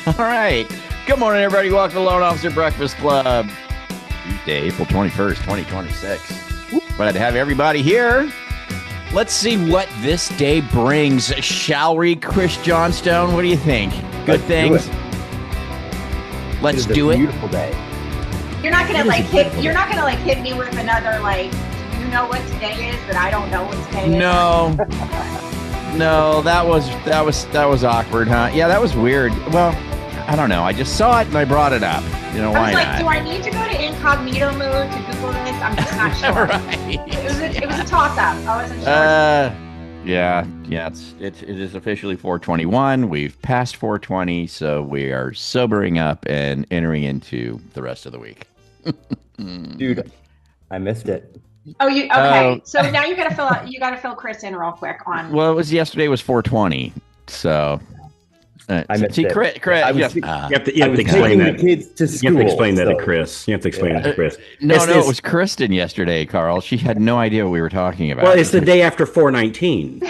All right. Good morning, everybody. Welcome to Loan Officer Breakfast Club. Tuesday, April 21st, 2026. Glad to have everybody here. Let's see what this day brings. Shall we, Chris Johnstone? What do you think? Good things? Let's do it. Beautiful day. You're not gonna hit me with another you know what today is that I don't know what today is. No, that was awkward, huh? Yeah, that was weird. Well, I don't know. I just saw it and I brought it up. You know, why not? Do I need to go to incognito mode to Google this? I'm just not sure. Right. It was a toss up. I wasn't sure. Yeah. It is officially 4:21. We've passed 4:20, so we are sobering up and entering into the rest of the week. Dude, I missed it. Oh, you okay? So now you gotta fill Chris in real quick on. Well, it was yesterday was 4:20, so. I missed it. Chris, you have to explain that. Kids to school, you have to explain that to Chris. You have to explain that to Chris. No, it was Kristen yesterday, Carl. She had no idea what we were talking about. Well, it's the day after 4/19.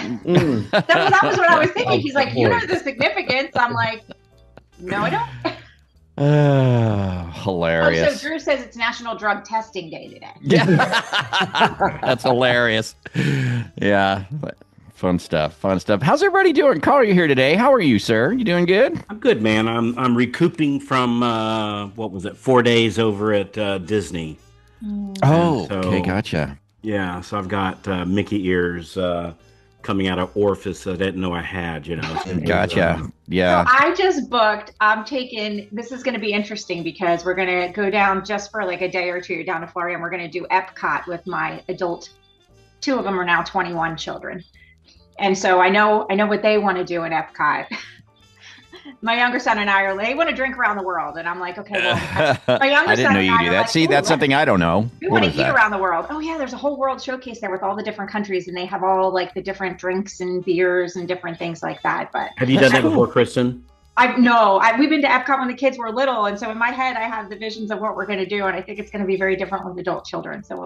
That was what I was thinking. He's like, you know the significance. I'm like, no, I don't. Hilarious. Oh, so Drew says it's National Drug Testing Day today. Yeah. That's hilarious. Yeah. Fun stuff. How's everybody doing? Carl, you're here today. How are you, sir? You doing good? I'm good, man. I'm recouping from 4 days over at Disney. Oh, okay, gotcha. Yeah, so I've got Mickey ears coming out of orifice I didn't know I had. You know. Gotcha. Yeah. So I just booked. This is going to be interesting because we're going to go down just for like a day or two down to Florida, and we're going to do Epcot with my adult. 2 of them are now 21 children. And so I know what they want to do in Epcot. My younger son and I they want to drink around the world. And I'm like, okay, well, my younger I didn't know you do that. See, that's something I don't know. We want to eat around the world. Oh yeah, there's a whole world showcase there with all the different countries, and they have all like the different drinks and beers and different things like that. But have you done that before, Kristen? We've been to Epcot when the kids were little, and so in my head I have the visions of what we're going to do, and I think it's going to be very different with adult children. So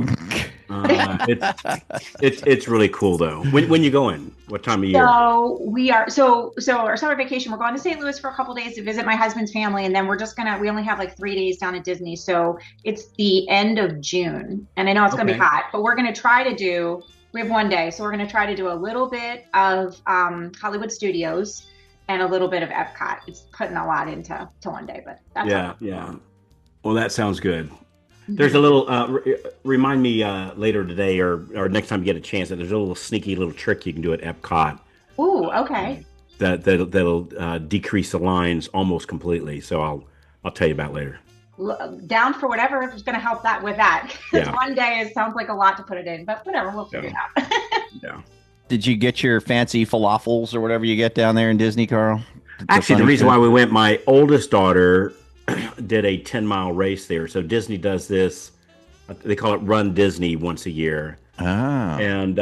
it's really cool though. When you going? What time of year? So we are our summer vacation. We're going to St. Louis for a couple days to visit my husband's family, and then we only have like 3 days down at Disney. So it's the end of June, and I know it's going to be hot, but we're going to try to do. We have 1 day, so we're going to try to do a little bit of Hollywood Studios. And a little bit of Epcot. It's putting a lot into 1 day, but that's yeah. Well, that sounds good. There's a little. Remind me later today or next time you get a chance that there's a little sneaky little trick you can do at Epcot. Ooh, okay. That'll decrease the lines almost completely. So I'll tell you about later. Down for whatever is going to help that with that. Because 1 day sounds like a lot to put it in, but whatever, we'll figure it out. Yeah. Did you get your fancy falafels or whatever you get down there in Disney, Carl? Actually, the reason why we went, my oldest daughter did a 10-mile race there. So Disney does this. They call it Run Disney once a year. Oh. And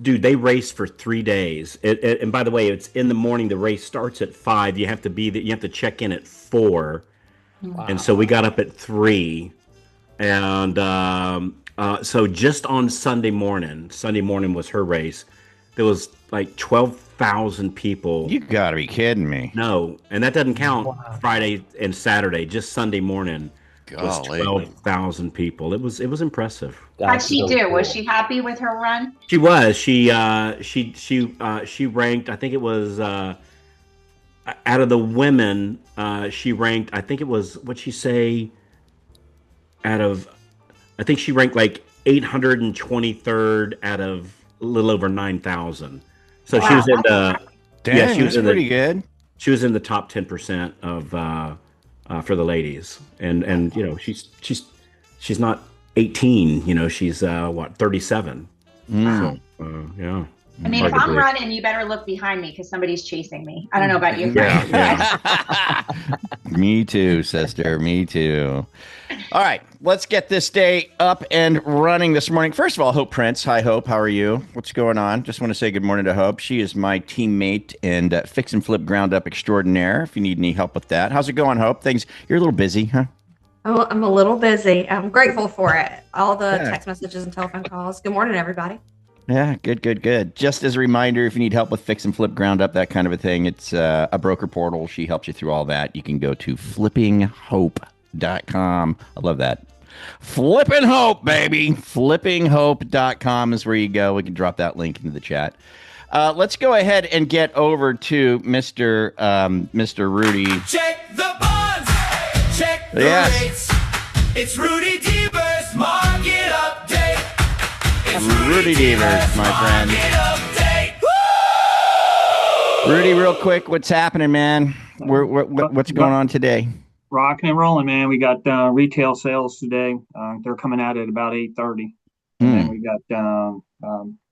dude, they race for 3 days. And by the way, it's in the morning. The race starts at 5. You have to check in at 4. Wow. And so we got up at 3. And so just on Sunday morning was her race. There was like 12,000 people. You gotta be kidding me. No, and that doesn't count Friday and Saturday. Just Sunday morning was 12,000 people. It was impressive. How'd she do? Was she happy with her run? She was. She ranked. I think it was out of the women. She ranked. I think it was what'd she say? I think she ranked like 823rd out of a little over 9,000. So she was in the. Dang, she was pretty good. She was in the top 10% of for the ladies, and you know she's not 18. You know she's 37. So, yeah. I mean, if I'm running, you better look behind me because somebody's chasing me. I don't know about you. Yeah. Me too, sister. Me too. All right, let's get this day up and running this morning. First of all, Hope Prince. Hi, Hope. How are you? What's going on? Just want to say good morning to Hope. She is my teammate and fix and flip ground up extraordinaire. If you need any help with that, how's it going, Hope? You're a little busy, huh? Oh, I'm a little busy. I'm grateful for it. All the text messages and telephone calls. Good morning, everybody. Yeah, good. Just as a reminder, if you need help with fix and flip, ground up, that kind of a thing, it's a broker portal. She helps you through all that. You can go to flippinghope.com. I love that. Flipping Hope, baby. Flippinghope.com is where you go. We can drop that link into the chat. Let's go ahead and get over to Mr. Rudy. Check the bonds. Check the rates. It's Rudy Deaver's market update. It's Rudy Deaver's, my friend. Rudy, real quick, what's happening, man? What's going on today? Rocking and rolling, man. We got retail sales today. They're coming out at about 8:30, and then we got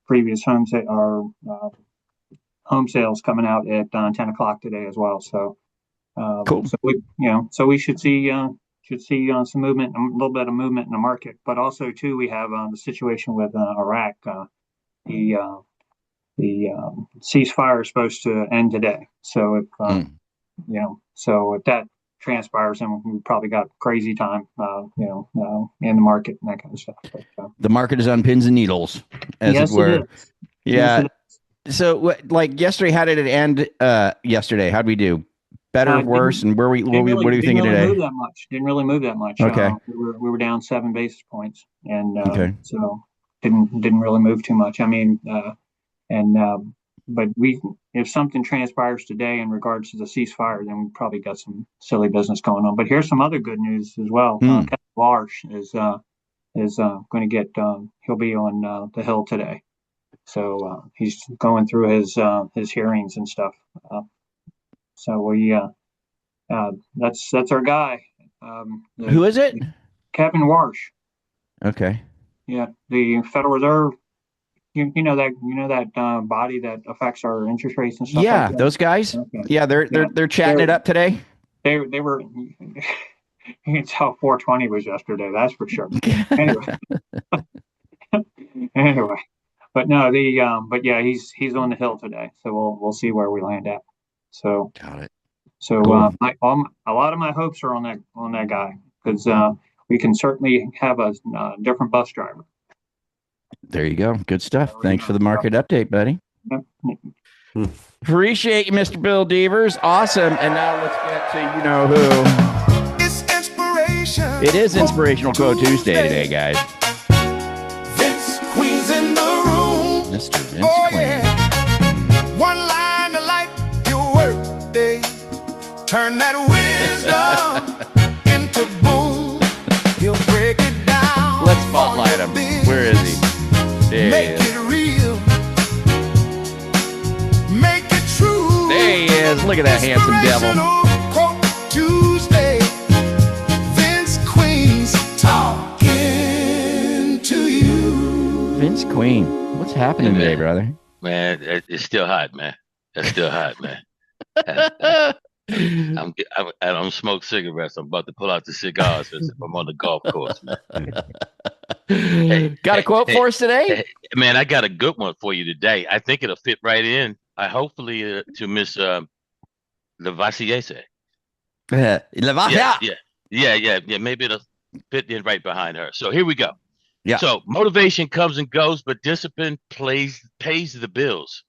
previous home sales coming out at 10 o'clock today as well. So, cool. So we should see some movement, a little bit of movement in the market. But also too, we have the situation with Iraq. The ceasefire is supposed to end today. So if so if that transpires, and we probably got crazy time, in the market and that kind of stuff. But, the market is on pins and needles, as it were. It is. Yeah. Yes, So, like yesterday, how did it end? Yesterday, how'd we do? Better, worse, and what are you thinking today? Didn't really move that much. Okay. We were down 7 basis points, and so didn't really move too much. I mean, but if something transpires today in regards to the ceasefire, then we probably got some silly business going on. But here's some other good news as well. Kevin LaVassaur is going to get. He'll be on the Hill today, so he's going through his hearings and stuff. So we that's our guy. Who is it? Kevin LaVassaur. Okay. Yeah, the Federal Reserve. You know that body that affects our interest rates and stuff. Yeah, like those guys. Okay. Yeah, they're chatting it up today. They were. You can tell 420 was yesterday. That's for sure. Anyway, but no, but yeah, he's on the Hill today, so we'll see where we land at. So got it. So cool. A lot of my hopes are on that guy, because we can certainly have a different bus driver. There you go. Good stuff. Thanks for the market update, buddy. Appreciate you, Mr. Bill Deavers. Awesome. And now let's get to you know who. It's inspiration. It is Inspirational Quote Tuesday today, guys. Vince Queen's in the room. Mr. Vince Queen. Yeah. One line to light your work day. Turn that wisdom into boom. He'll break it down. Let's spotlight him. Where is he? There Make it real. Make it true. There he is. Look at that handsome devil. Quote Tuesday. Vince Queen's talking to you. Vince Queen. What's happening today, brother? Man, it's still hot, man. It's still hot, man. I don't smoke cigarettes. I'm about to pull out the cigars as if I'm on the golf course, man. Got a quote for us today? Man, I got a good one for you today. I think it'll fit right in. Hopefully to Miss LaVassaur. LaVassaur. Yeah. Maybe it'll fit in right behind her. So here we go. Yeah. So motivation comes and goes, but discipline pays the bills.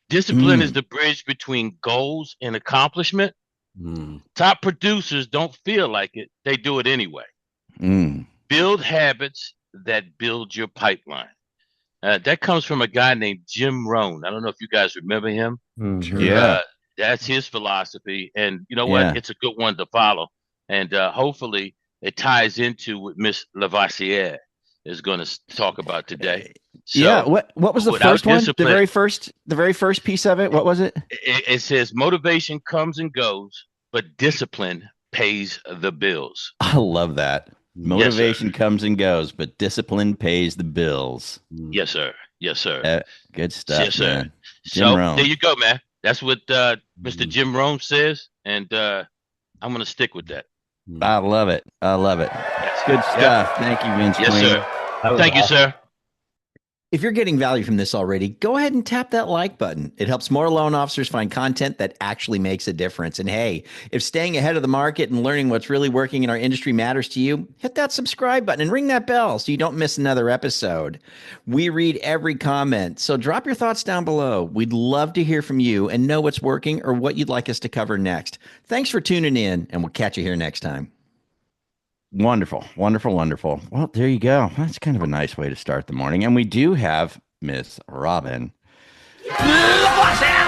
Discipline is the bridge between goals and accomplishment. Top producers don't feel like it. They do it anyway. Build habits that build your pipeline. That comes from a guy named Jim Rohn. I don't know if you guys remember him. Yeah. That's his philosophy. And you know what? Yeah. It's a good one to follow. And hopefully it ties into what Miss LaVassaur is going to talk about today. So, yeah. What was the first one? The very first piece of it. What was it? It says motivation comes and goes, but discipline pays the bills. I love that. Motivation comes and goes, but discipline pays the bills. Yes, sir. Yes, sir. Good stuff. Yes, sir. Man. So there you go, man. That's what Mr. Jim Rohn says, and I'm going to stick with that. I love it. Yes. Good stuff. Thank you, Vince. Yes, Queen. sir. Thank you, sir. If you're getting value from this already, go ahead and tap that like button. It helps more loan officers find content that actually makes a difference. And hey, if staying ahead of the market and learning what's really working in our industry matters to you, hit that subscribe button and ring that bell so you don't miss another episode. We read every comment, so drop your thoughts down below. We'd love to hear from you and know what's working or what you'd like us to cover next. Thanks for tuning in, and we'll catch you here next time. Wonderful, wonderful, wonderful. Well, there you go. That's kind of a nice way to start the morning. And we do have Miss Robyn LaVassaur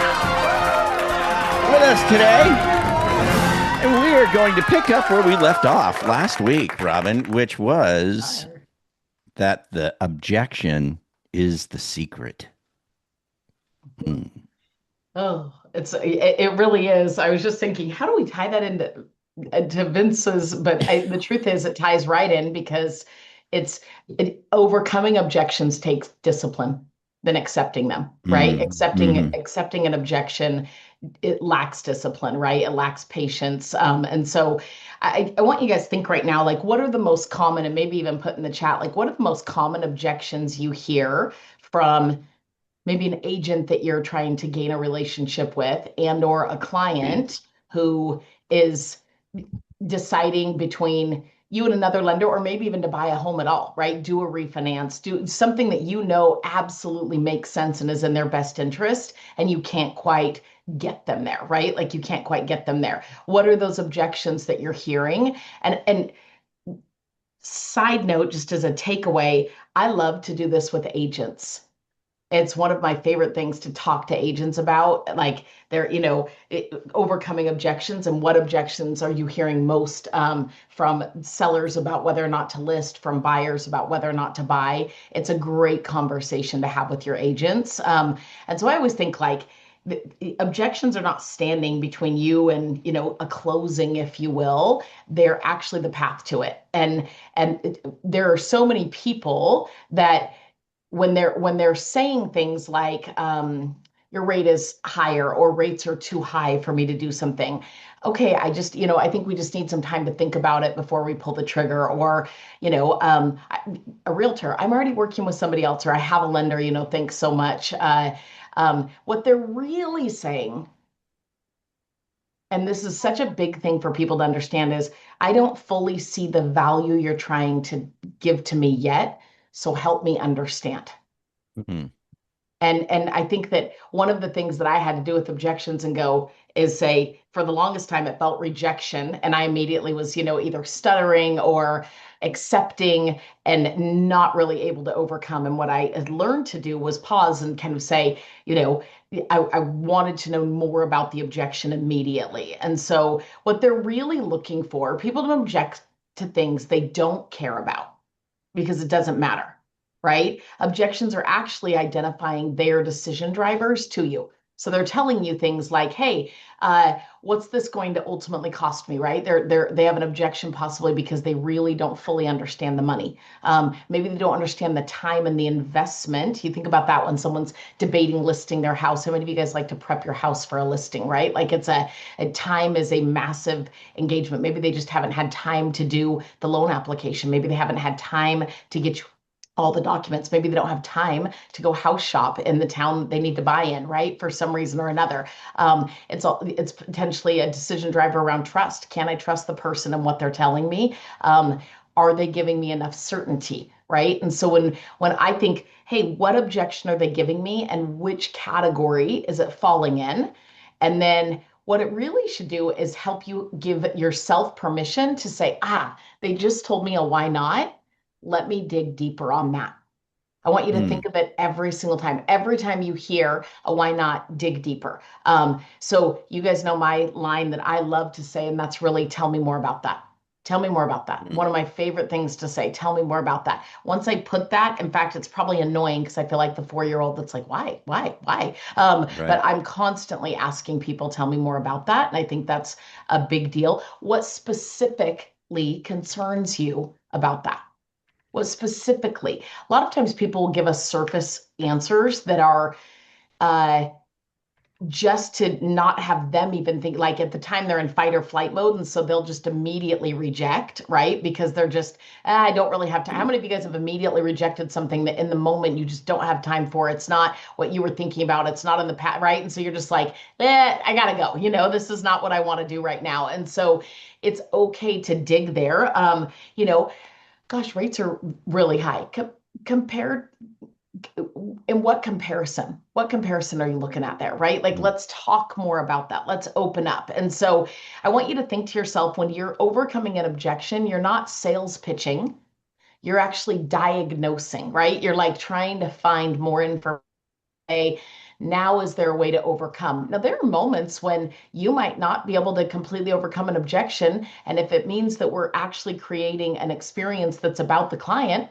with us today. And we are going to pick up where we left off last week, Robyn, which was that the objection is the secret. Oh, it really is. I was just thinking, how do we tie that into to Vince's, but the truth is it ties right in because overcoming objections takes discipline than accepting them, right? Accepting an objection, it lacks discipline, right? It lacks patience. And so I want you guys to think right now, like, what are the most common, and maybe even put in the chat, like, what are the most common objections you hear from maybe an agent that you're trying to gain a relationship with, and or a client who is deciding between you and another lender, or maybe even to buy a home at all, right? Do a refinance, do something that you know absolutely makes sense and is in their best interest, and you can't quite get them there, right? Like you can't quite get them there. What are those objections that you're hearing? And side note, just as a takeaway, I love to do this with agents. It's one of my favorite things to talk to agents about, like they're, overcoming objections, and what objections are you hearing most from sellers about whether or not to list, from buyers about whether or not to buy. It's a great conversation to have with your agents. And so I always think like the objections are not standing between you and, a closing, if you will. They're actually the path to it. And there are so many people that when they're saying things like your rate is higher or rates are too high for me to do something. Okay, I just, I think we just need some time to think about it before we pull the trigger. Or, a realtor, I'm already working with somebody else, or I have a lender, thanks so much. What they're really saying, and this is such a big thing for people to understand, is I don't fully see the value you're trying to give to me yet. So help me understand. Mm-hmm. And I think that one of the things that I had to do with objections and go is say, for the longest time, it felt rejection. And I immediately was, either stuttering or accepting and not really able to overcome. And what I had learned to do was pause and kind of say, I wanted to know more about the objection immediately. And so what they're really looking for, people to object to things they don't care about, because it doesn't matter, right? Objections are actually identifying their decision drivers to you. So they're telling you things like, hey, what's this going to ultimately cost me, right? They have an objection possibly because they really don't fully understand the money. Maybe they don't understand the time and the investment. You think about that when someone's debating listing their house. How many of you guys like to prep your house for a listing, right? Like it's a time is a massive engagement. Maybe they just haven't had time to do the loan application. Maybe they haven't had time to get you all the documents. Maybe they don't have time to go house shop in the town they need to buy in, right? For some reason or another. It's potentially a decision driver around trust. Can I trust the person and what they're telling me? Are they giving me enough certainty, right? And so when I think, hey, what objection are they giving me and which category is it falling in? And then what it really should do is help you give yourself permission to say, they just told me a why not. Let me dig deeper on that. I want you to think of it every single time. Every time you hear a why not, dig deeper. So you guys know my line that I love to say, and that's really, tell me more about that. Tell me more about that. One of my favorite things to say, tell me more about that. Once I put that, in fact, it's probably annoying because I feel like the 4-year-old that's like, why? Right. But I'm constantly asking people, tell me more about that. And I think that's a big deal. What specifically concerns you about that? What specifically? A lot of times people will give us surface answers that are just to not have them even think, like at the time they're in fight or flight mode. And so they'll just immediately reject, right? Because they're just, I don't really have time. How many of you guys have immediately rejected something that in the moment you just don't have time for? It's not what you were thinking about. It's not in the past, right? And so you're just like, I gotta go. This is not what I want to do right now. And so it's okay to dig there. Gosh, rates are really high compared. In what comparison? What comparison are you looking at there, right? Like, let's talk more about that. Let's open up. And so I want you to think to yourself, when you're overcoming an objection, you're not sales pitching. You're actually diagnosing, right? You're like trying to find more information. Now, is there a way to overcome? Now, there are moments when you might not be able to completely overcome an objection. And if it means that we're actually creating an experience that's about the client,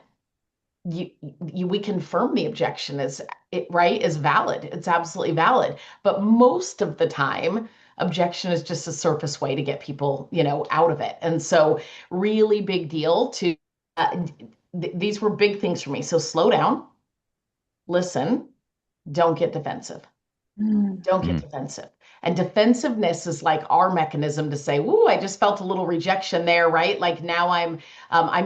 we confirm the objection is valid. It's absolutely valid. But most of the time, objection is just a surface way to get people, out of it. And so really big deal to, these were big things for me. So slow down, listen, don't get defensive. Don't get defensive. And defensiveness is like our mechanism to say, "Ooh, I just felt a little rejection there," right? Like now I'm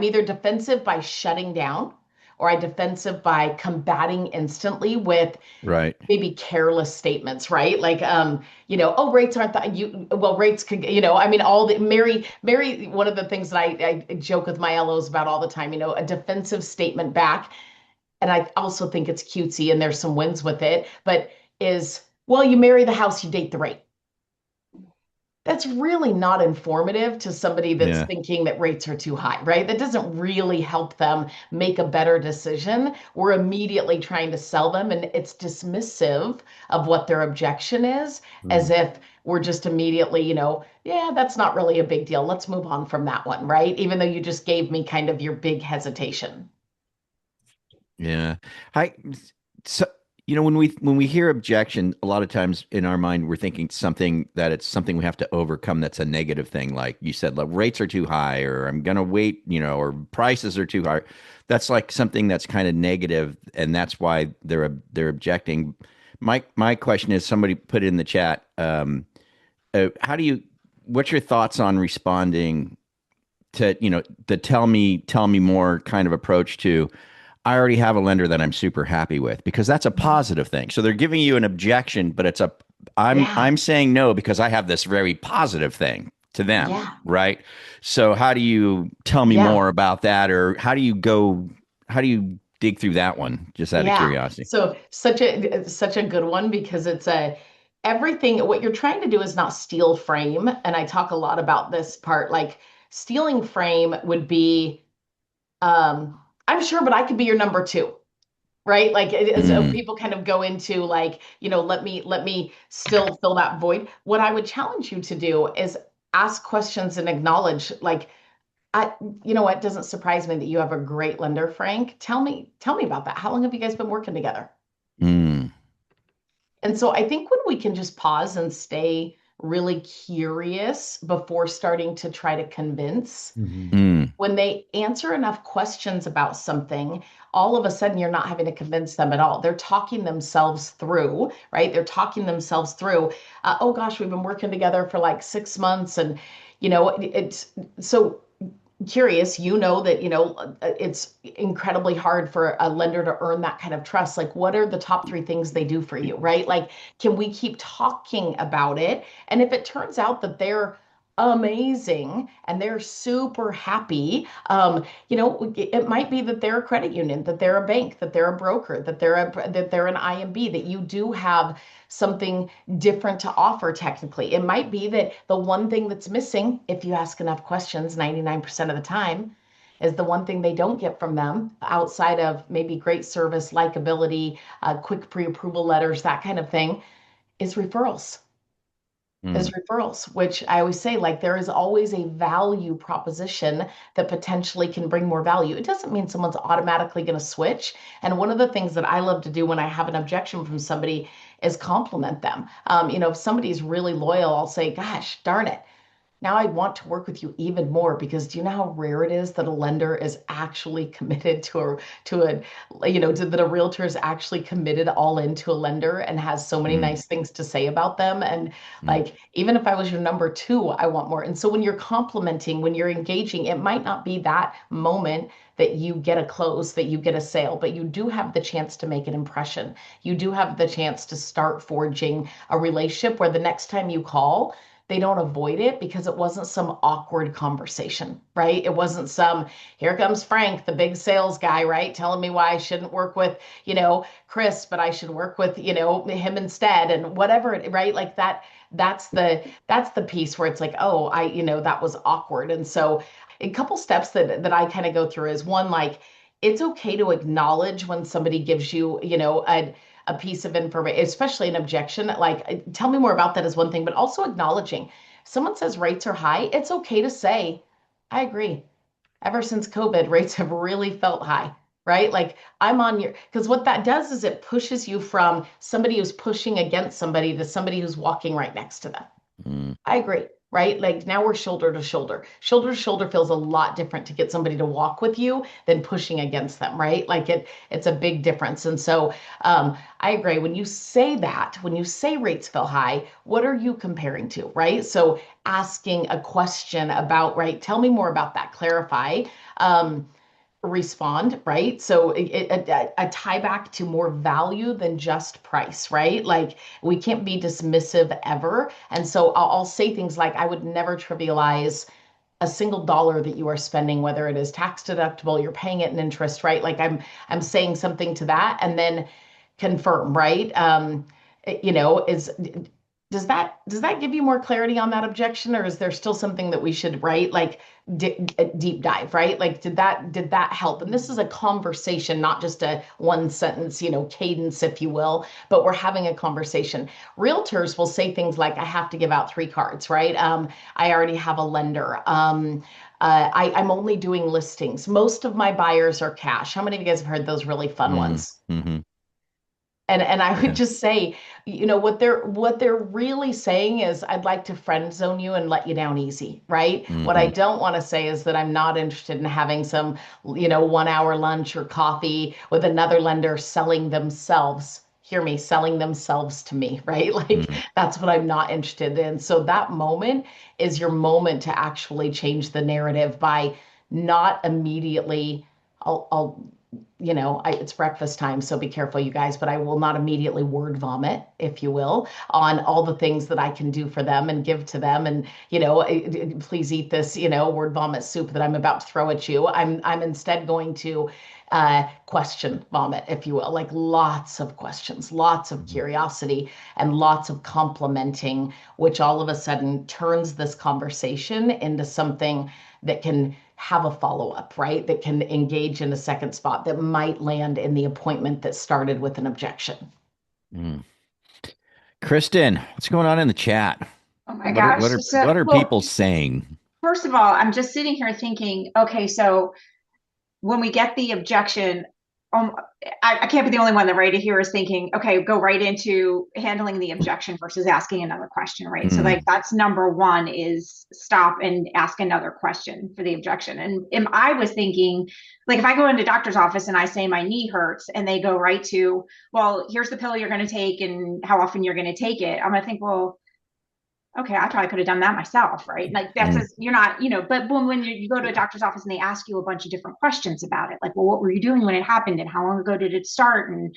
either defensive by shutting down, or I defensive by combating instantly with maybe careless statements, right? Like, oh, rates aren't that rates could, all the Mary, one of the things that I joke with my LOs about all the time, a defensive statement back. And I also think it's cutesy and there's some wins with it, but well, you marry the house, you date the rate. That's really not informative to somebody that's thinking that rates are too high, right? That doesn't really help them make a better decision. We're immediately trying to sell them, and it's dismissive of what their objection is, as if we're just immediately, that's not really a big deal. Let's move on from that one, right? Even though you just gave me kind of your big hesitation. Yeah. So when we hear objection, a lot of times in our mind we're thinking it's something we have to overcome. That's a negative thing, like you said, like rates are too high, or I'm gonna wait, or prices are too high. That's like something that's kind of negative, and that's why they're objecting. My question is, somebody put it in the chat. What's your thoughts on responding to the tell me more kind of approach to, I already have a lender that I'm super happy with, because that's a positive thing. So they're giving you an objection, but I'm saying no because I have this very positive thing to them, right? So how do you tell me more about that, or how do you dig through that one, just out of curiosity? So such a good one, because it's everything. What you're trying to do is not steal frame, and I talk a lot about this part. Like, stealing frame would be, I'm sure, but I could be your number two, right? Like, so people kind of go into like, let me still fill that void. What I would challenge you to do is ask questions and acknowledge, like, what doesn't surprise me that you have a great lender, Frank. Tell me about that. How long have you guys been working together? And so I think when we can just pause and stay really curious before starting to try to convince, when they answer enough questions about something, all of a sudden you're not having to convince them at all. They're talking themselves through, right? They're talking themselves through, oh gosh, we've been working together for like 6 months. And, it's so curious, that, it's incredibly hard for a lender to earn that kind of trust. Like, what are the top 3 things they do for you, right? Like, can we keep talking about it? And if it turns out that they're amazing and they're super happy, it might be that they're a credit union, that they're a bank, that they're a broker, that they're an IMB, that you do have something different to offer technically. It might be that the one thing that's missing, if you ask enough questions 99% of the time, is the one thing they don't get from them, outside of maybe great service, likability, quick pre-approval letters, that kind of thing, is referrals. Which I always say, like, there is always a value proposition that potentially can bring more value. It doesn't mean someone's automatically going to switch. And one of the things that I love to do when I have an objection from somebody is compliment them. If somebody's really loyal, I'll say, gosh, darn it. now I want to work with you even more, because do you know how rare it is that a lender is actually committed that a realtor is actually committed all into a lender and has so many nice things to say about them. And like, even if I was your number two, I want more. And so when you're complimenting, when you're engaging, it might not be that moment that you get a close, that you get a sale, but you do have the chance to make an impression. You do have the chance to start forging a relationship where the next time you call, they don't avoid it because it wasn't some awkward conversation, right? It wasn't some, here comes Frank, the big sales guy, right? Telling me why I shouldn't work with, Chris, but I should work with, him instead, and whatever, right? Like that's the piece where it's like, oh, that was awkward. And so a couple steps that I kind of go through is one, like, it's okay to acknowledge when somebody gives you, a piece of information, especially an objection. Like, tell me more about that is one thing, but also acknowledging. If someone says rates are high, it's okay to say, I agree. Ever since COVID, rates have really felt high, right? Like, I'm on your, because what that does is it pushes you from somebody who's pushing against somebody to somebody who's walking right next to them. I agree. Right? Like, now we're shoulder to shoulder. Shoulder to shoulder feels a lot different to get somebody to walk with you than pushing against them, right? Like it's a big difference. And so I agree. When you say that, when you say rates fell high, what are you comparing to, right? So asking a question about, right? Tell me more about that. Clarify. Respond, right? So a tie back to more value than just price, right? Like, we can't be dismissive ever. And so I'll say things like, I would never trivialize a single dollar that you are spending, whether it is tax deductible, you're paying it in interest, right? Like, I'm saying something to that, and then confirm, right? Does that give you more clarity on that objection, or is there still something that we should, right? Like, deep dive, right? Like, did that help? And this is a conversation, not just a one sentence, cadence, if you will, but we're having a conversation. Realtors will say things like, I have to give out 3 cards, right? I already have a lender. I'm only doing listings. Most of my buyers are cash. How many of you guys have heard those really fun ones? Mm-hmm. And I would just say, what they're really saying is, I'd like to friend zone you and let you down easy, right? What I don't want to say is that I'm not interested in having some, 1 hour lunch or coffee with another lender selling themselves. Hear me, selling themselves to me, right? Like, that's what I'm not interested in. So that moment is your moment to actually change the narrative by not immediately, it's breakfast time, so be careful, you guys, but I will not immediately word vomit, if you will, on all the things that I can do for them and give to them. And, please eat this, word vomit soup that I'm about to throw at you. I'm instead going to question vomit, if you will, like lots of questions, lots of curiosity, and lots of complimenting, which all of a sudden turns this conversation into something that can have a follow-up, right? That can engage in a second spot that might land in the appointment that started with an objection. Kristen, what's going on in the chat? Oh my gosh. What are people saying? First of all, I'm just sitting here thinking, okay, so when we get the objection, I can't be the only one that right here is thinking, okay, go right into handling the objection versus asking another question, right? So like, that's number one, is stop and ask another question for the objection. And I was thinking, like, if I go into a doctor's office and I say my knee hurts, and they go right to, well, here's the pill you're going to take and how often you're going to take it, I'm going to think, well, okay, I probably could have done that myself, right? Like, you're not, but when you go to a doctor's office and they ask you a bunch of different questions about it, like, well, what were you doing when it happened, and how long ago did it start, and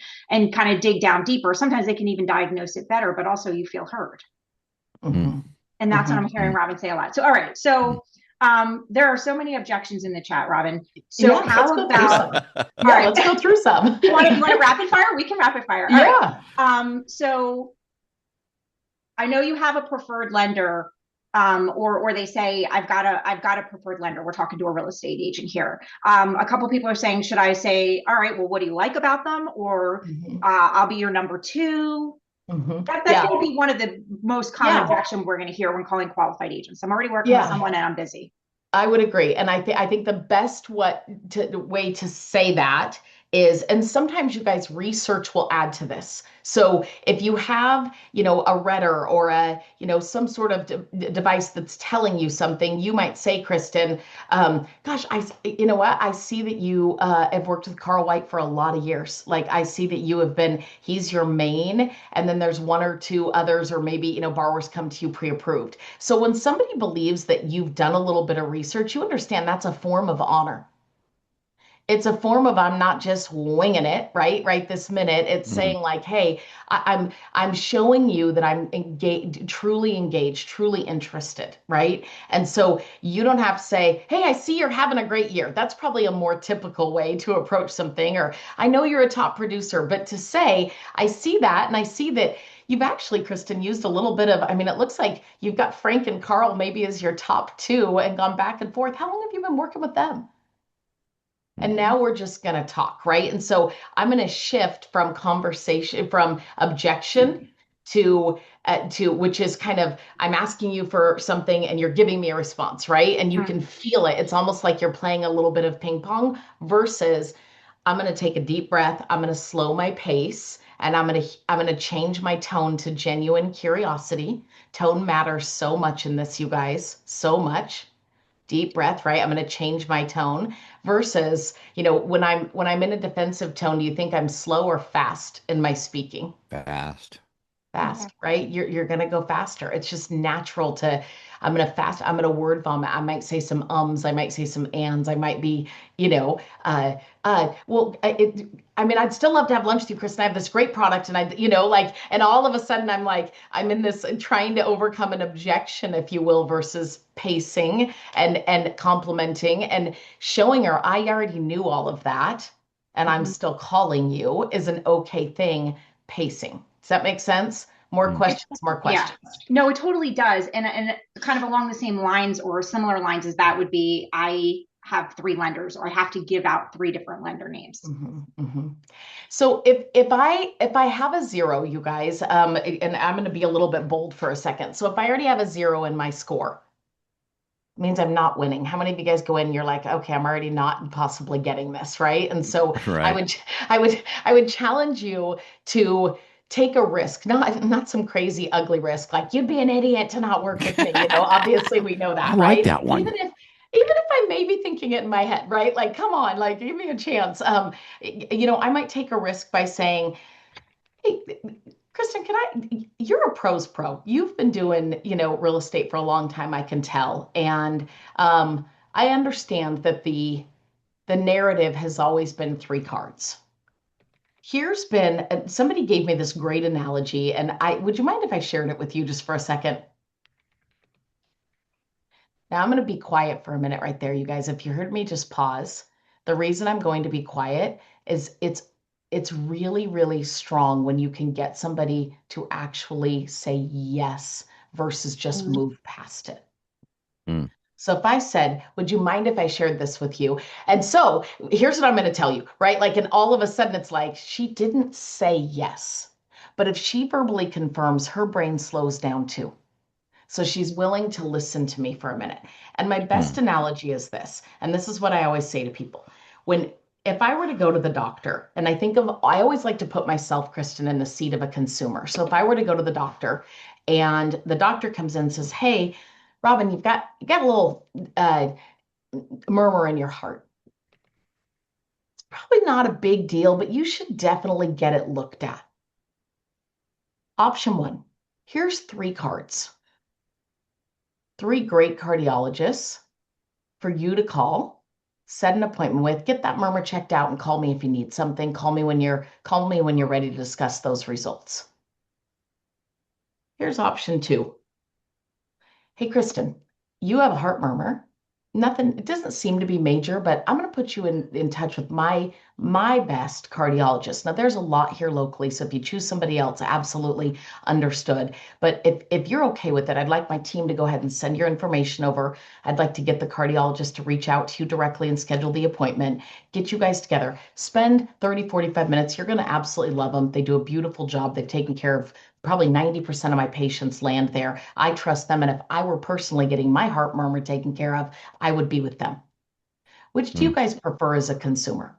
kind of dig down deeper. Sometimes they can even diagnose it better, but also you feel heard. And that's what I'm hearing Robyn say a lot. So, all right. So there are so many objections in the chat, Robyn. So how about, let's go through some. you want to rapid fire? We can rapid fire. All right. So I know you have a preferred lender, or they say, I've got a preferred lender. We're talking to a real estate agent here. A couple people are saying, should I say, all right, well, what do you like about them? Or I'll be your number 2. That's going to be one of the most common objections we're going to hear when calling qualified agents. I'm already working with someone and I'm busy. I would agree. And I think the best way to say that is, and sometimes you guys research will add to this. So if you have, a reader or some sort of device that's telling you something, you might say, Kristen, gosh, you know what? I see that you have worked with Carl White for a lot of years. Like I see that he's your main, and then there's one or two others, or maybe, borrowers come to you pre-approved. So when somebody believes that you've done a little bit of research, you understand that's a form of honor. It's a form of I'm not just winging it right this minute. It's saying like, hey, I'm showing you that I'm engaged, truly interested, right? And so you don't have to say, hey, I see you're having a great year. That's probably a more typical way to approach something. Or I know you're a top producer, but to say, I see that, and I see that you've actually, Kristen, used a little bit of, it looks like you've got Frank and Carl maybe as your top two and gone back and forth. How long have you been working with them? And now we're just going to talk, right? And so I'm going to shift from objection to which is kind of, I'm asking you for something and you're giving me a response, right? And you can feel it. It's almost like you're playing a little bit of ping pong versus I'm going to take a deep breath. I'm going to slow my pace, and I'm going to change my tone to genuine curiosity. Tone matters so much in this, you guys, so much. Deep breath, right? I'm going to change my tone versus, when I'm in a defensive tone, do you think I'm slow or fast in my speaking? Fast, right? You're going to go faster. It's just natural I'm going to word vomit. I might say some ums, I might say some ands, I might be, I'd still love to have lunch with you, Kristen. I have this great product, and and all of a sudden I'm in this trying to overcome an objection, if you will, versus pacing and complimenting and showing her I already knew all of that, and I'm still calling you is an okay thing. Pacing. Does that make sense? More questions. Yeah. No, it totally does. And kind of along the same lines or similar lines as that would be, I have 3 lenders, or I have to give out 3 different lender names. So if I have a 0, you guys, and I'm going to be a little bit bold for a second. So if I already have a 0 in my score, it means I'm not winning. How many of you guys go in and you're like, okay, I'm already not possibly getting this, right? And so right. I would challenge you to take a risk, not some crazy ugly risk, like you'd be an idiot to not work with me. Obviously we know that, I right? Like that one. Even if I may be thinking it in my head, right? Like, come on, like give me a chance. I might take a risk by saying, hey, Kristen, you're a pro's pro. You've been doing, real estate for a long time, I can tell. And I understand that the narrative has always been 3 cards. Somebody gave me this great analogy, and would you mind if I shared it with you just for a second? Now I'm going to be quiet for a minute right there, you guys. If you heard me, just pause. The reason I'm going to be quiet is it's really, really strong when you can get somebody to actually say yes versus just move past it. So if I said, would you mind if I shared this with you? And so here's what I'm going to tell you, right? Like, and all of a sudden it's like, she didn't say yes. But if she verbally confirms, her brain slows down too. So she's willing to listen to me for a minute. And my best analogy is this, and this is what I always say to people. If I were to go to the doctor, and I always like to put myself, Kristen, in the seat of a consumer. So if I were to go to the doctor and the doctor comes in and says, hey, Robyn, you've got a little murmur in your heart. It's probably not a big deal, but you should definitely get it looked at. Option 1, here's 3 cards. 3 great cardiologists for you to call, set an appointment with, get that murmur checked out, and call me if you need something. Call me when you're ready to discuss those results. Here's option 2. Hey, Kristen, you have a heart murmur. Nothing, it doesn't seem to be major, but I'm going to put you in touch with my best cardiologist. Now, there's a lot here locally, so if you choose somebody else, absolutely understood. But if you're okay with it, I'd like my team to go ahead and send your information over. I'd like to get the cardiologist to reach out to you directly and schedule the appointment, get you guys together. Spend 30, 45 minutes. You're going to absolutely love them. They do a beautiful job. They've taken care of probably 90% of my patients land there. I trust them. And if I were personally getting my heart murmur taken care of, I would be with them. Which do you guys prefer as a consumer?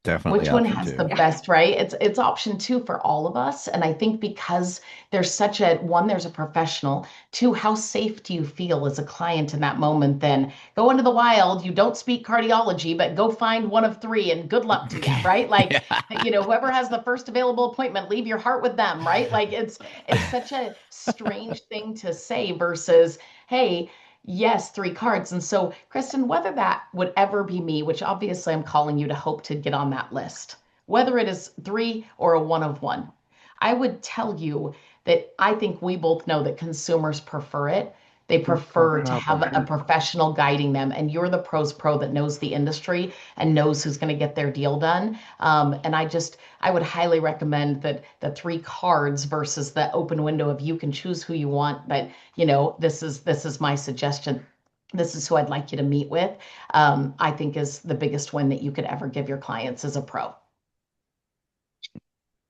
Definitely. Which one has the best, right? It's option 2 for all of us. And I think because there's such a one, there's a professional. 2, how safe do you feel as a client in that moment? Then go into the wild. You don't speak cardiology, but go find one of 3 and good luck to you, right? Like, whoever has the first available appointment, leave your heart with them, right? Like it's such a strange thing to say versus, hey, yes, 3 cards. And so, Kristen, whether that would ever be me, which obviously I'm calling you to hope to get on that list, whether it is 3 or a 1 of 1, I would tell you that I think we both know that consumers prefer it. They prefer to have a professional guiding them, and you're the pro's pro that knows the industry and knows who's going to get their deal done. And I would highly recommend that the 3 cards versus the open window of you can choose who you want. But this is my suggestion. This is who I'd like you to meet with. I think is the biggest win that you could ever give your clients as a pro.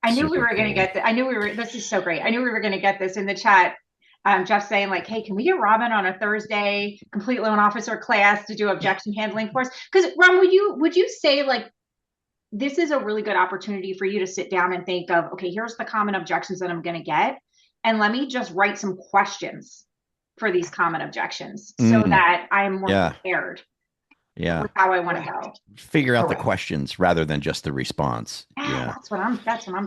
I knew we were going to get this. This is so great. I knew we were going to get this in the chat. Jeff saying like, hey, can we get Robyn on a Thursday complete loan officer class to do objection handling for us? Because Ron, would you say like, this is a really good opportunity for you to sit down and think of, okay, here's the common objections that I'm going to get. And let me just write some questions for these common objections so that I'm more prepared. Yeah. With how I want to go. Figure out the questions rather than just the response. Yeah. That's what I'm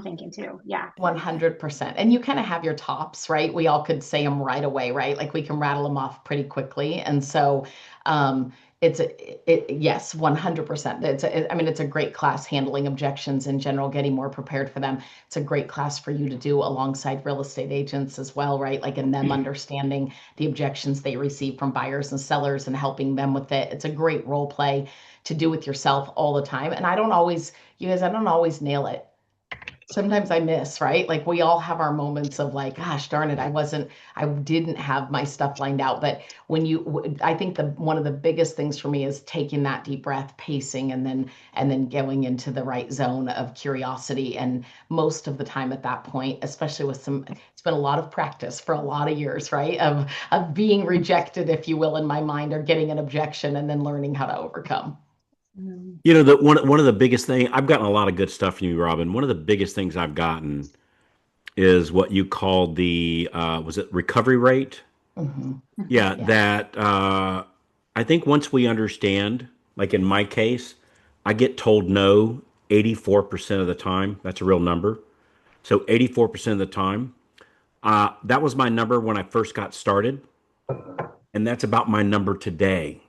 thinking too. Yeah. 100%. And you kind of have your tops, right? We all could say them right away, right? Like we can rattle them off pretty quickly. And so, yes, 100%. It's a great class handling objections in general, getting more prepared for them. It's a great class for you to do alongside real estate agents as well, right? Like in them understanding the objections they receive from buyers and sellers and helping them with it. It's a great role play to do with yourself all the time. And I don't always nail it. Sometimes I miss, right? Like we all have our moments of like, gosh, darn it, I didn't have my stuff lined out. But I think one of the biggest things for me is taking that deep breath, pacing, and then going into the right zone of curiosity. And most of the time at that point, especially with it's been a lot of practice for a lot of years, right? Of being rejected, if you will, in my mind, or getting an objection and then learning how to overcome. One of the biggest things, I've gotten a lot of good stuff from you, Robyn. One of the biggest things I've gotten is what you called the was it recovery rate? Mm-hmm. Yeah, that I think once we understand, like in my case, I get told no 84% of the time. That's a real number. So 84% of the time. That was my number when I first got started. And that's about my number today.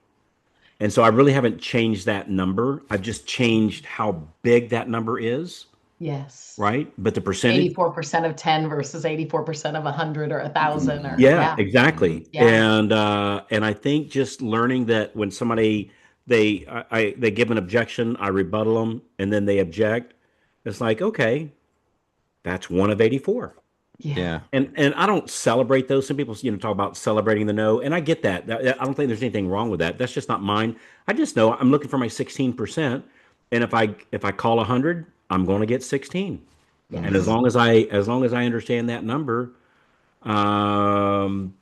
And so I really haven't changed that number. I've just changed how big that number is. Yes. Right. But the percentage 84% of 10 versus 84% of 100 or 1,000 or exactly. Yeah. And I think just learning that when somebody they give an objection, I rebuttal them, and then they object, it's like, okay, that's 1 of 84. Yeah. And I don't celebrate those. Some people, talk about celebrating the no, and I get that. I don't think there's anything wrong with that. That's just not mine. I just know I'm looking for my 16%, and if I call 100, I'm going to get 16. Yes. And as long as I understand that number, and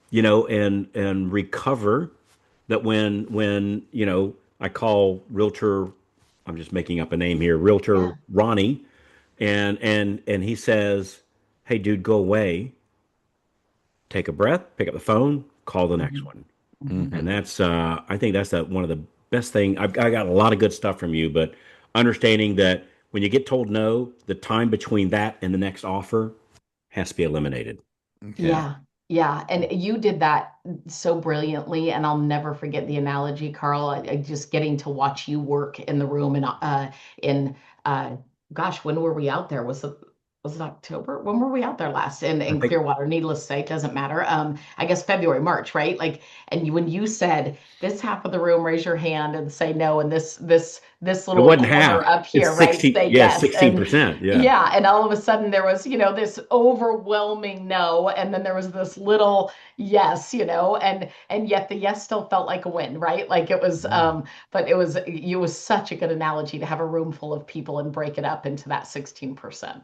recover that when I call realtor, I'm just making up a name here, realtor Ronnie, and he says, hey, dude, go away, take a breath, pick up the phone, call the next one. Mm-hmm. And that's, I think that's one of the best thing. I got a lot of good stuff from you, but understanding that when you get told no, the time between that and the next offer has to be eliminated. Yeah. Yeah. And you did that so brilliantly. And I'll never forget the analogy, Carl, just getting to watch you work in the room and gosh, when were we out there? Was it October? When were we out there last in Clearwater? Needless to say, doesn't matter. I guess February, March, right? Like, and when you said this half of the room, raise your hand and say no, and this little corner half up here, it's right? 60, say yes, yes. 16%. Yeah. And all of a sudden there was, this overwhelming no, and then there was this little yes, and yet the yes still felt like a win, right? Like it was, but it was such a good analogy to have a room full of people and break it up into that 16%.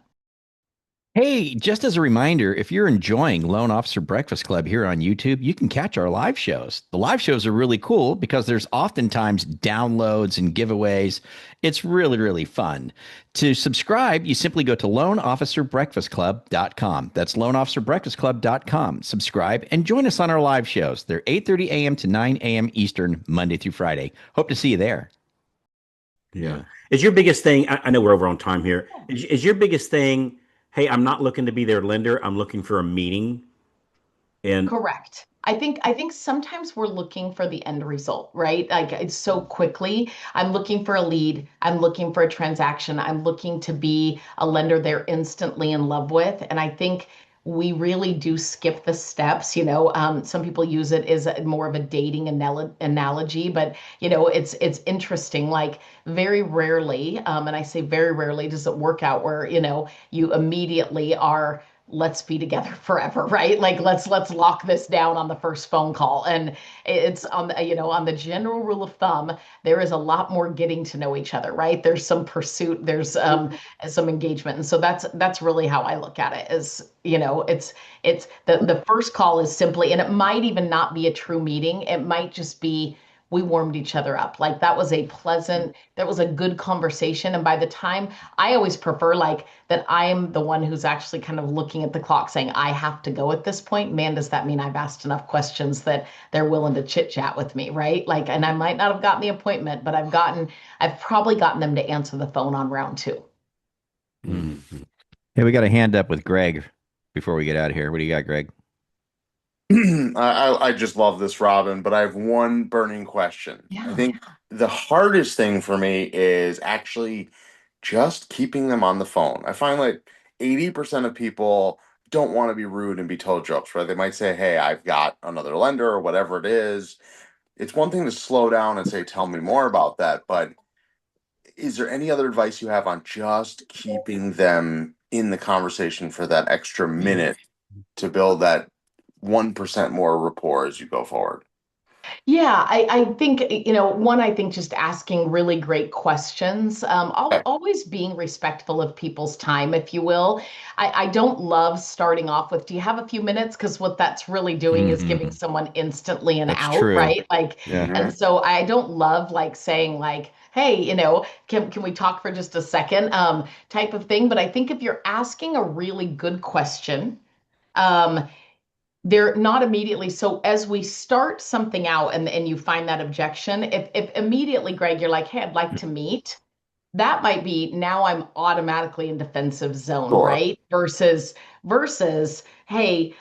Hey, just as a reminder, if you're enjoying Loan Officer Breakfast Club here on YouTube, you can catch our live shows. The live shows are really cool because there's oftentimes downloads and giveaways. It's really, really fun. To subscribe, you simply go to loanofficerbreakfastclub.com. That's loanofficerbreakfastclub.com. Subscribe and join us on our live shows. They're 8:30 a.m. to 9 a.m. Eastern, Monday through Friday. Hope to see you there. Yeah. Is your biggest thing, I know we're over on time here. Is your biggest thing, hey, I'm not looking to be their lender. I'm looking for a meeting. And Correct. I think sometimes we're looking for the end result, right? Like it's so quickly. I'm looking for a lead. I'm looking for a transaction. I'm looking to be a lender they're instantly in love with. And I think we really do skip the steps. Some people use it as more of a dating analogy, but it's interesting. Like very rarely, and I say very rarely, does it work out where you immediately are, let's be together forever, right? Like let's lock this down on the first phone call. And it's on the general rule of thumb, there is a lot more getting to know each other, right? There's some pursuit, there's some engagement. And so that's really how I look at it. Is it's the first call is simply, and it might even not be a true meeting. It might just be, we warmed each other up. Like that was a good conversation. And by the time, I always prefer like that I'm the one who's actually kind of looking at the clock saying, I have to go at this point. Man, does that mean I've asked enough questions that they're willing to chit chat with me, right? Like, and I might not have gotten the appointment, but I've probably gotten them to answer the phone on round 2. Mm-hmm. Hey, we got a hand up with Greg before we get out of here. What do you got, Greg? I just love this, Robyn, but I have one burning question. Yeah. I think the hardest thing for me is actually just keeping them on the phone. I find like 80% of people don't want to be rude and be told jokes, right? They might say, hey, I've got another lender or whatever it is. It's one thing to slow down and say, tell me more about that. But is there any other advice you have on just keeping them in the conversation for that extra minute to build that 1% more rapport as you go forward? Yeah, I think, I think just asking really great questions, Okay. always being respectful of people's time, if you will. I don't love starting off with, do you have a few minutes? Because what that's really doing is giving someone instantly an That's out, true. right? Like, Yeah. and so I don't love like saying like, hey, can we talk for just a second, type of thing. But I think if you're asking a really good question, um, they're not immediately. So as we start something out and you find that objection, if immediately, Greg, you're like, hey, I'd like to meet, that might be, now I'm automatically in defensive zone, Sure. right? Versus, hey,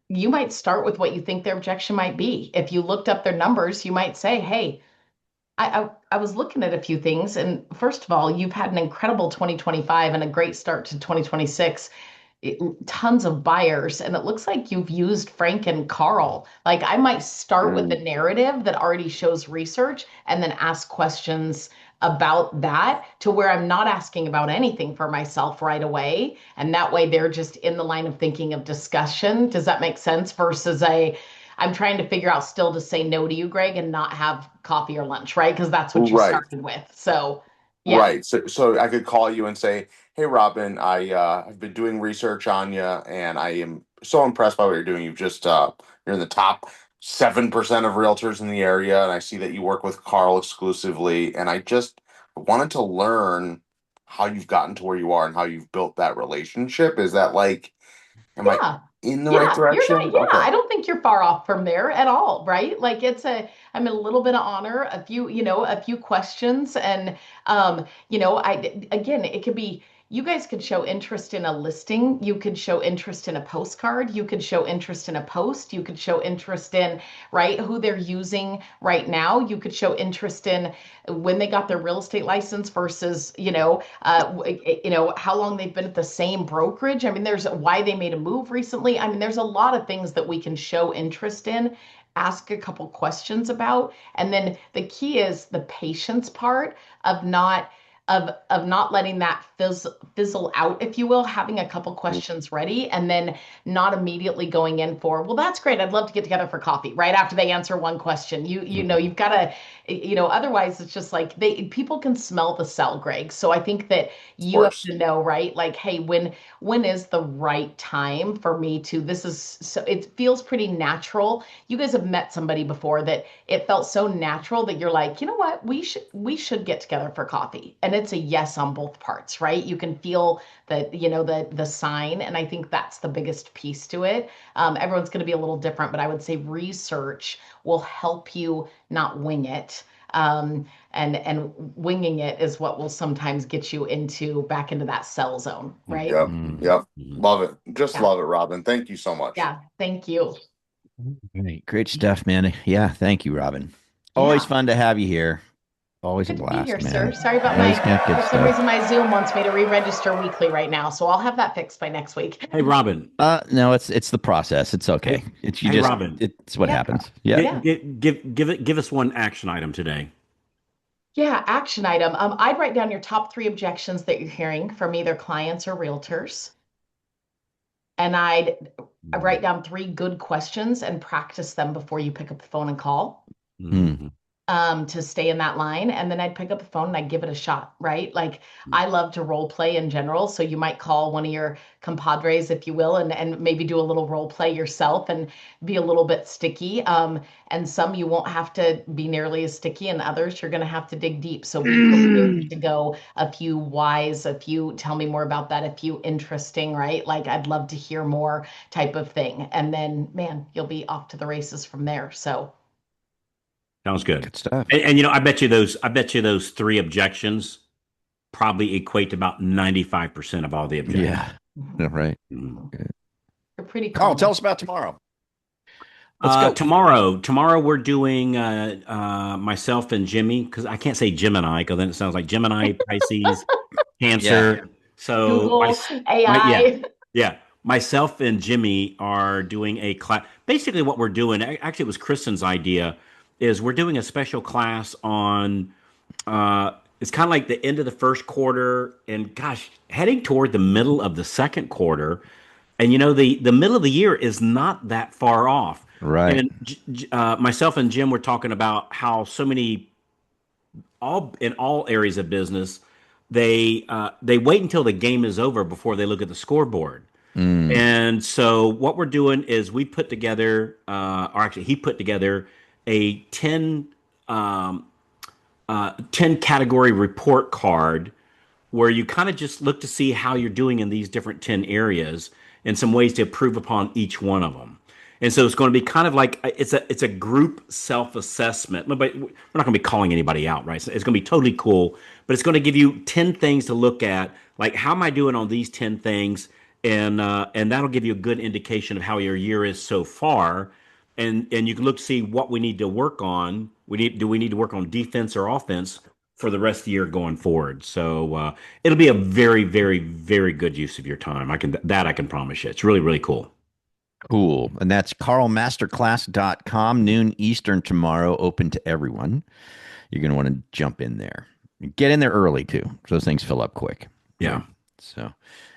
you might start with what you think their objection might be. If you looked up their numbers, you might say, hey, I was looking at a few things. And first of all, you've had an incredible 2025 and a great start to 2026. Tons of buyers, and it looks like you've used Frank and Carl. Like I might start with the narrative that already shows research and then ask questions about that, to where I'm not asking about anything for myself right away. And that way they're just in the line of thinking of discussion. Does that make sense? Versus I'm trying to figure out still to say no to you, Greg, and not have coffee or lunch, right? Because that's what you Right. started with. So yeah. Right. So I could call you and say, hey, Robyn, I've been doing research on you, and I am so impressed by what you're doing. You're in the top 7% of realtors in the area, and I see that you work with Carl exclusively, and I just wanted to learn how you've gotten to where you are and how you've built that relationship. Is that like, am I Yeah. in the right Yeah, you're direction? right. Yeah, Okay. I don't think you're far off from there at all, right? Like I'm in a little bit of honor, a few questions. And again, it could be, you guys could show interest in a listing, you could show interest in a postcard, you could show interest in a post, you could show interest in, right, who they're using right now, you could show interest in when they got their real estate license versus, how long they've been at the same brokerage. I mean, there's why they made a move recently. I mean, there's a lot of things that we can show interest in, ask a couple questions about. And then the key is the patience part of not of not letting that fizzle out, if you will, having a couple questions ready and then not immediately going in for, well, that's great, I'd love to get together for coffee right after they answer one question. You know, you've got to, otherwise it's just like people can smell the sell, Greg. So I think that you have to know, right? Like, hey, when is the right time for me to, so it feels pretty natural. You guys have met somebody before that it felt so natural that you're like, you know what, we should get together for coffee. And it's a yes on both parts, right? You can feel that, the sign. And I think that's the biggest piece to it. Everyone's going to be a little different, but I would say research will help you not wing it. And winging it is what will sometimes get you back into that sell zone, right? Yep. Love it. Love it, Robyn. Thank you so much. Yeah. Thank you. Great stuff, man. Yeah. Thank you, Robyn. Always fun to have you here. Always Good a blast, to be here, man. sir. Sorry about for some reason my Zoom wants me to re-register weekly right now, so I'll have that fixed by next week. Hey, Robyn. No, it's the process. It's okay. Robyn. It's what happens. Yeah. Give us one action item today. Yeah, action item. I'd write down your top 3 objections that you're hearing from either clients or realtors. And I'd write down 3 good questions and practice them before you pick up the phone and call. Mm-hmm. To stay in that line. And then I'd pick up the phone and I'd give it a shot, right? Like I love to role play in general. So you might call one of your compadres, if you will, and maybe do a little role play yourself and be a little bit sticky. And some you won't have to be nearly as sticky, and others you're going to have to dig deep. So be prepared to go a few whys, a few tell me more about that, a few interesting, right? Like I'd love to hear more type of thing. And then, man, you'll be off to the races from there. So sounds good. Good stuff. And I bet you those 3 objections probably equate to about 95% of all the objections. Yeah, right. You're pretty cool. Carl, tell us about tomorrow. Let's go. Tomorrow we're doing myself and Jimmy, because I can't say Gemini because then it sounds like Gemini, Pisces, Cancer. Yeah. So Google, AI. Myself and Jimmy are doing a class. Basically, what we're doing, actually, it was Kristen's idea, is we're doing a special class on. It's kind of like the end of the first quarter, and gosh, heading toward the middle of the second quarter. And the middle of the year is not that far off. Right. And myself and Jim were talking about how so many, in all areas of business, they wait until the game is over before they look at the scoreboard. And so what we're doing is we put together, or actually he put together a 10 category report card where you kind of just look to see how you're doing in these different 10 areas and some ways to improve upon each one of them. And so it's going to be kind of like it's a group self-assessment. But we're not going to be calling anybody out, right? So it's going to be totally cool, but it's going to give you 10 things to look at, like how am I doing on these 10 things, and that'll give you a good indication of how your year is so far. And you can look to see what we need to work on. Do we need to work on defense or offense for the rest of the year going forward? So it'll be a very, very, very good use of your time. I can promise you. It's really, really cool. Cool. And that's carlmasterclass.com, noon Eastern tomorrow, open to everyone. You're going to want to jump in there. Get in there early, too, so those things fill up quick. Yeah. So,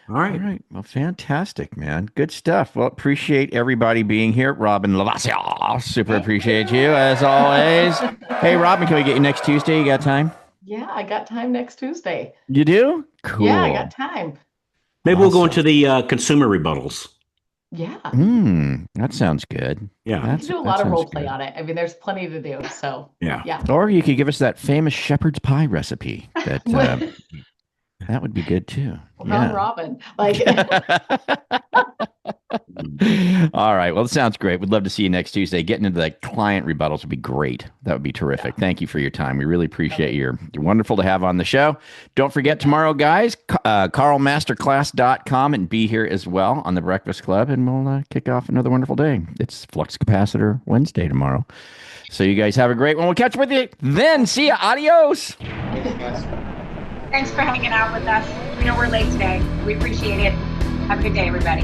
all right. Well, fantastic, man. Good stuff. Well, appreciate everybody being here. Robyn LaVassaur, super appreciate you, as always. Hey, Robyn, can we get you next Tuesday? You got time? Yeah, I got time next Tuesday. You do? Cool. Yeah, I got time. Maybe we'll go into the consumer rebuttals. Yeah. That sosounds good. Yeah. You can do a lot of role play on it. I mean, there's plenty to do. So yeah. Or you could give us that famous shepherd's pie recipe. That would be good too. Well, Robyn. All right. Well, it sounds great. We'd love to see you next Tuesday. Getting into the client rebuttals would be great. That would be terrific. Yeah. Thank you for your time. We really appreciate you. You're wonderful to have on the show. Don't forget tomorrow, guys, carlmasterclass.com, and be here as well on the Breakfast Club, and we'll kick off another wonderful day. It's Flux Capacitor Wednesday tomorrow. So you guys have a great one. We'll catch up with you then. See ya. Adios. Thanks for hanging out with us. We know we're late today. We appreciate it. Have a good day, everybody.